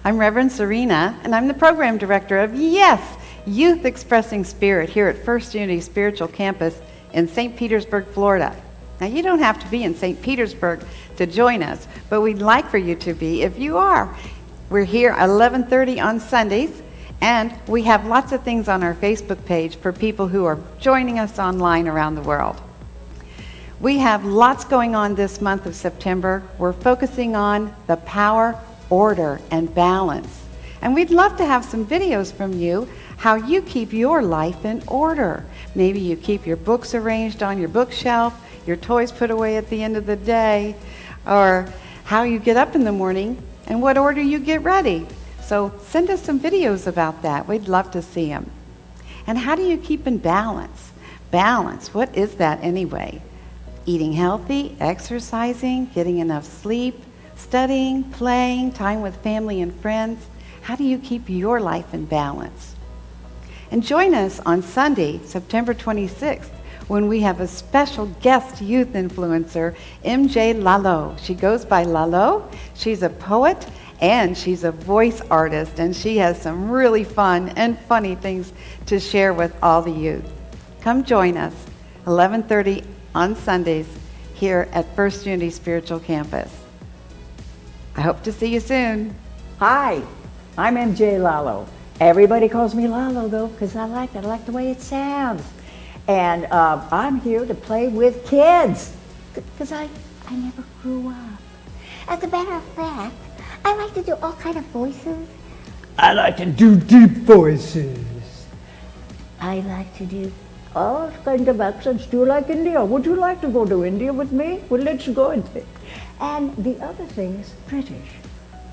I'm Reverend Serena, and I'm the program director of Youth Expressing Spirit here at First Unity Spiritual Campus in St. Petersburg, Florida. Now, you don't have to be in St. Petersburg to join us, but we'd like for you to be if you are. We're here at 11:30 on Sundays, and we have lots of things on our Facebook page for people who are joining us online around the world. We have lots going on this month of September. We're focusing on the power, order, and balance. And we'd love to have some videos from you how you keep your life in order. Maybe you keep your books arranged on your bookshelf, your toys put away at the end of the day, or how you get up in the morning and what order you get ready. So send us some videos about that. We'd love to see them. And how do you keep in balance? Balance, what is that anyway? Eating healthy, exercising, getting enough sleep, studying, playing, time with family and friends. How do you keep your life in balance? And join us on Sunday, September 26th, when we have a special guest youth influencer, MJ Lalo. She goes by Lalo. She's a poet and she's a voice artist, and she has some really fun and funny things to share with all the youth. Come join us, 11:30 on Sundays here at First Unity Spiritual Campus. I hope to see you soon. Hi, I'm MJ Lalo. Everybody calls me Lalo though, because I like it. I like the way it sounds. And I'm here to play with kids, because I never grew up. As a matter of fact, I like to do all kind of voices. I like to do deep voices. I like to do All kinds of accents. Do you like India? Would you like to go to India with me? Well, let's go. And the other thing is British.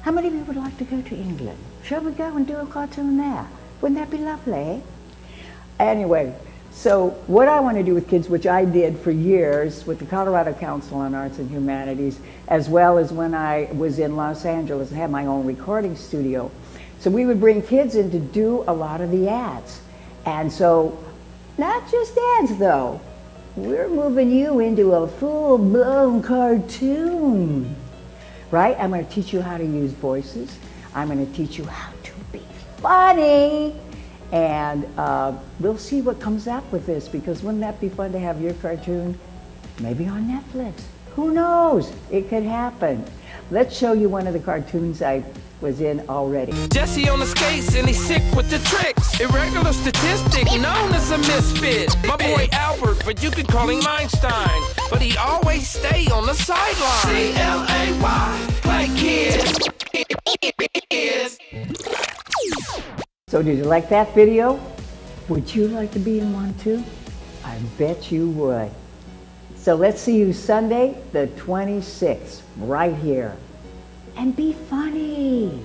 How many of you would like to go to England? Shall we go and do a cartoon there? Wouldn't that be lovely? Anyway, so what I want to do with kids, which I did for years with the Colorado Council on Arts and Humanities, as well as when I was in Los Angeles and had my own recording studio. So we would bring kids in to do a lot of the ads. And so, not just ads though, we're moving you into a full-blown cartoon. Right? I'm going to teach you how to use voices. I'm going to teach you how to be funny. And we'll see what comes up with this, because wouldn't that be fun to have your cartoon maybe on Netflix? Who knows? It could happen. Let's show you one of the cartoons I was in already. Jesse on the skates and he's sick with the tricks. Irregular statistic known as a misfit. My boy Albert, but you can call him Einstein. But he always stay on the sideline. C-L-A-Y, play kids. So did you like that video? Would you like to be in one too? I bet you would. So let's see you Sunday, the 26th, right here. And be funny.